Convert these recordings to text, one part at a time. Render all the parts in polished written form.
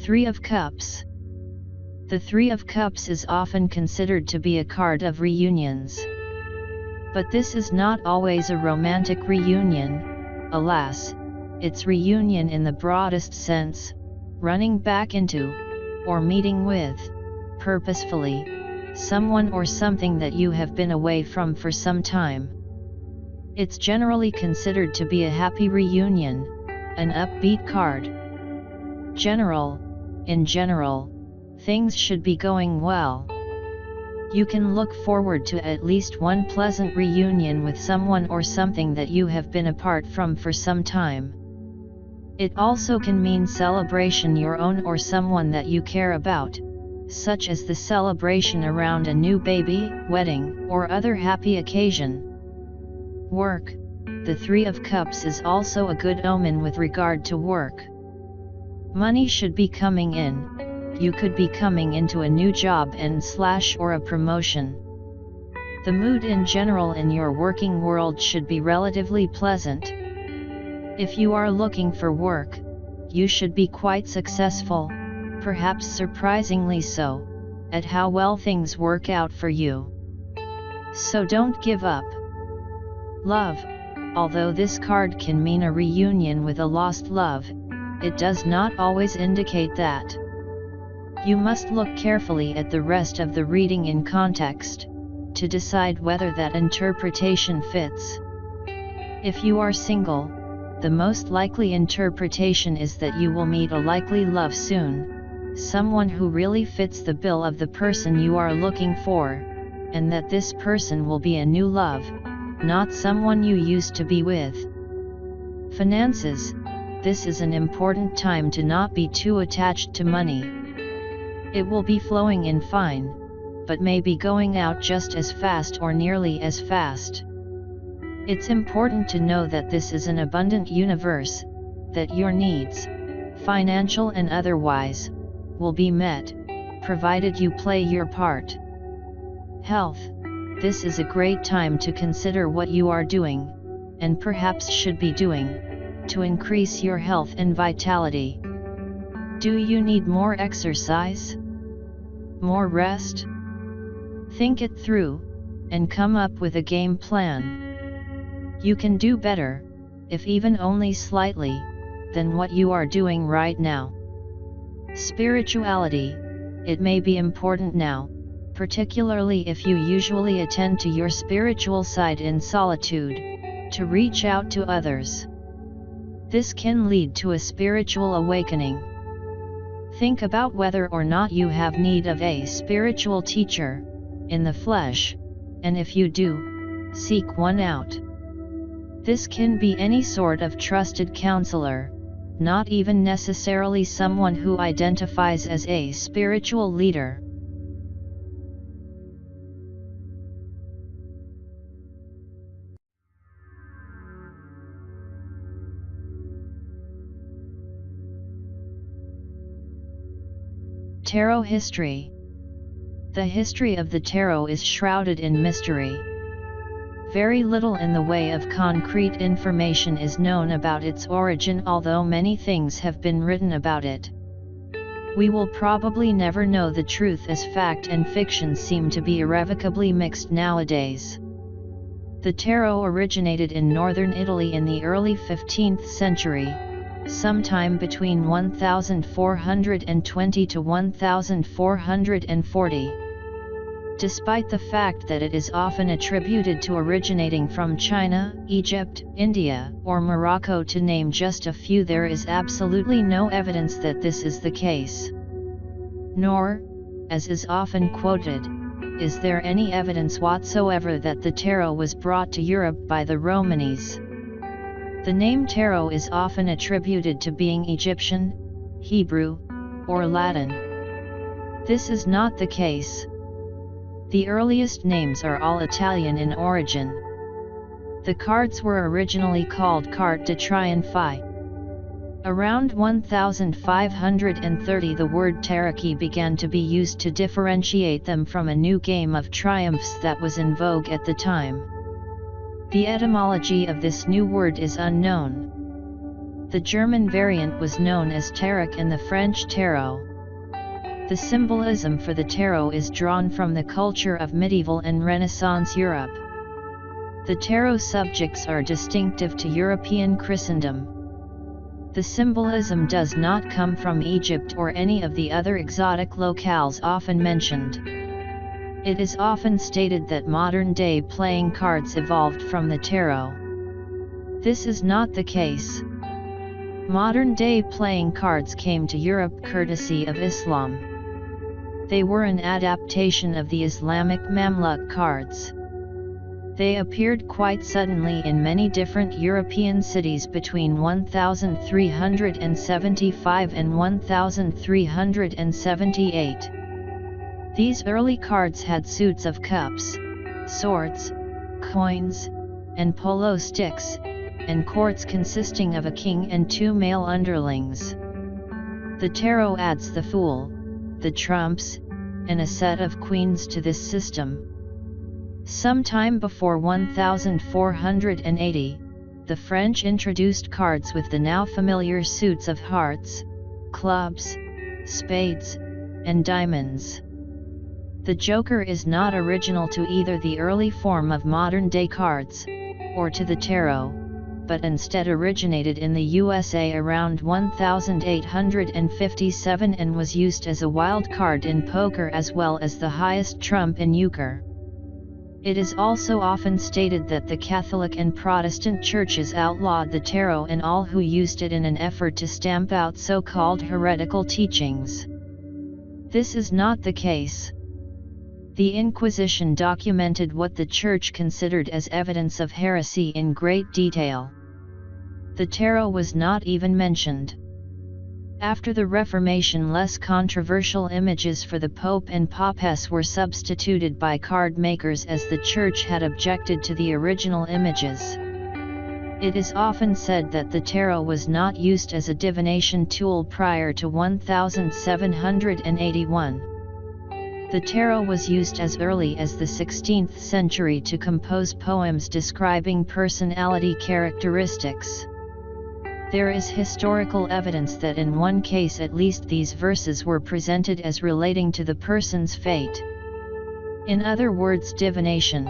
Three of Cups. The Three of Cups is often considered to be a card of reunions. But this is not always a romantic reunion, alas. It's reunion in the broadest sense, running back into, or meeting with, purposefully, someone or something that you have been away from for some time. It's generally considered to be a happy reunion, an upbeat card. In general, things should be going well. You can look forward to at least one pleasant reunion with someone or something that you have been apart from for some time. It also can mean celebration your own or someone that you care about, such as the celebration around a new baby, wedding, or other happy occasion. Work. The Three of Cups is also a good omen with regard to work. Money should be coming in. You could be coming into a new job or a promotion. The mood in general in your working world should be relatively pleasant. If you are looking for work, you should be quite successful, perhaps surprisingly so, at how well things work out for you. So don't give up. Love. Although this card can mean a reunion with a lost love, it does not always indicate that. You must look carefully at the rest of the reading in context, to decide whether that interpretation fits. If you are single, the most likely interpretation is that you will meet a likely love soon, someone who really fits the bill of the person you are looking for, and that this person will be a new love, not someone you used to be with. Finances. This is an important time to not be too attached to money. It will be flowing in fine, but may be going out just as fast or nearly as fast. It's important to know that this is an abundant universe, that your needs, financial and otherwise, will be met, provided you play your part. Health. This is a great time to consider what you are doing, and perhaps should be doing, to increase your health and vitality. Do you need more exercise? More rest? Think it through, and come up with a game plan. You can do better, if even only slightly, than what you are doing right now. Spirituality. It may be important now, particularly if you usually attend to your spiritual side in solitude, to reach out to others. This can lead to a spiritual awakening. Think about whether or not you have need of a spiritual teacher, in the flesh, and if you do, seek one out. This can be any sort of trusted counselor, not even necessarily someone who identifies as a spiritual leader. Tarot history. The history of the tarot is shrouded in mystery. Very little in the way of concrete information is known about its origin, although many things have been written about it. We will probably never know the truth, as fact and fiction seem to be irrevocably mixed nowadays. The tarot originated in northern Italy in the early 15th century, sometime between 1420 to 1440. Despite the fact that it is often attributed to originating from China, Egypt, India, or Morocco, to name just a few, there is absolutely no evidence that this is the case. Nor, as is often quoted, is there any evidence whatsoever that the tarot was brought to Europe by the Romanis. The name tarot is often attributed to being Egyptian, Hebrew, or Latin. This is not the case. The earliest names are all Italian in origin. The cards were originally called carte de triomphe. Around 1530 the word tarocchi began to be used to differentiate them from a new game of triumphs that was in vogue at the time. The etymology of this new word is unknown. The German variant was known as tarot and the French tarot. The symbolism for the tarot is drawn from the culture of medieval and Renaissance Europe. The tarot subjects are distinctive to European Christendom. The symbolism does not come from Egypt or any of the other exotic locales often mentioned. It is often stated that modern-day playing cards evolved from the tarot. This is not the case. Modern-day playing cards came to Europe courtesy of Islam. They were an adaptation of the Islamic Mamluk cards. They appeared quite suddenly in many different European cities between 1375 and 1378. These early cards had suits of cups, swords, coins, and polo sticks, and courts consisting of a king and 2 male underlings. The tarot adds the Fool, the trumps, and a set of queens to this system. Sometime before 1480, the French introduced cards with the now familiar suits of hearts, clubs, spades, and diamonds. The Joker is not original to either the early form of modern-day cards, or to the tarot, but instead originated in the USA around 1857 and was used as a wild card in poker as well as the highest trump in euchre. It is also often stated that the Catholic and Protestant churches outlawed the tarot and all who used it in an effort to stamp out so-called heretical teachings. This is not the case. The Inquisition documented what the Church considered as evidence of heresy in great detail. The tarot was not even mentioned. After the Reformation, less controversial images for the Pope and Papess were substituted by card makers as the Church had objected to the original images. It is often said that the tarot was not used as a divination tool prior to 1781. The tarot was used as early as the 16th century to compose poems describing personality characteristics. There is historical evidence that in one case at least these verses were presented as relating to the person's fate. In other words, divination.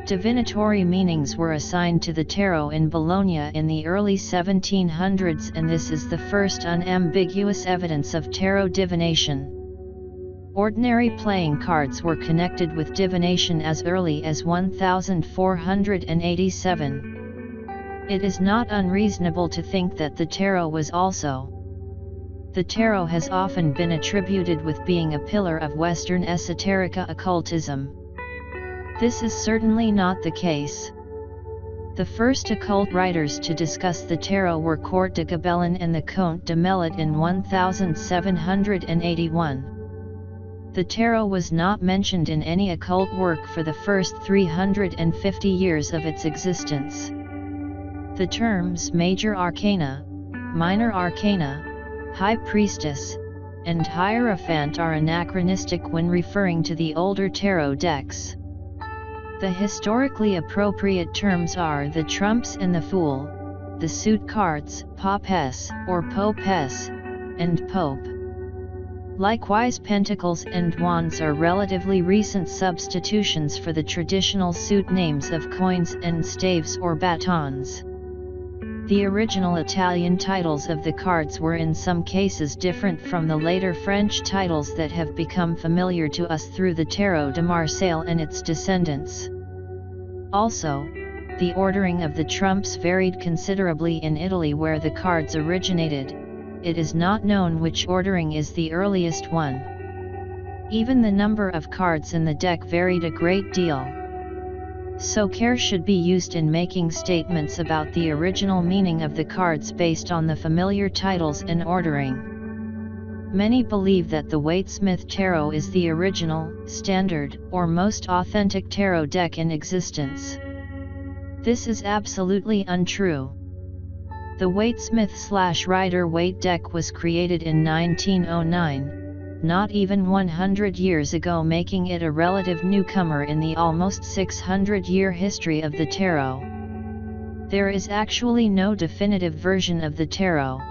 Divinatory meanings were assigned to the tarot in Bologna in the early 1700s, and this is the first unambiguous evidence of tarot divination. Ordinary playing cards were connected with divination as early as 1487. It is not unreasonable to think that the tarot was also. The tarot has often been attributed with being a pillar of Western esoterica occultism. This is certainly not the case. The first occult writers to discuss the tarot were Court de Gabellin and the Comte de Melot in 1781. The tarot was not mentioned in any occult work for the first 350 years of its existence. The terms Major Arcana, Minor Arcana, High Priestess, and Hierophant are anachronistic when referring to the older tarot decks. The historically appropriate terms are the trumps and the fool, the suit cards, Papess or Popess, and Pope. Likewise, pentacles and wands are relatively recent substitutions for the traditional suit names of coins and staves or batons. The original Italian titles of the cards were in some cases different from the later French titles that have become familiar to us through the Tarot de Marseille and its descendants. Also, the ordering of the trumps varied considerably in Italy where the cards originated. It is not known which ordering is the earliest one. Even the number of cards in the deck varied a great deal. So care should be used in making statements about the original meaning of the cards based on the familiar titles and ordering. Many believe that the Waite-Smith Tarot is the original, standard, or most authentic tarot deck in existence. This is absolutely untrue. The Waite-Smith/Rider-Waite deck was created in 1909, not even 100 years ago, making it a relative newcomer in the almost 600-year history of the tarot. There is actually no definitive version of the tarot.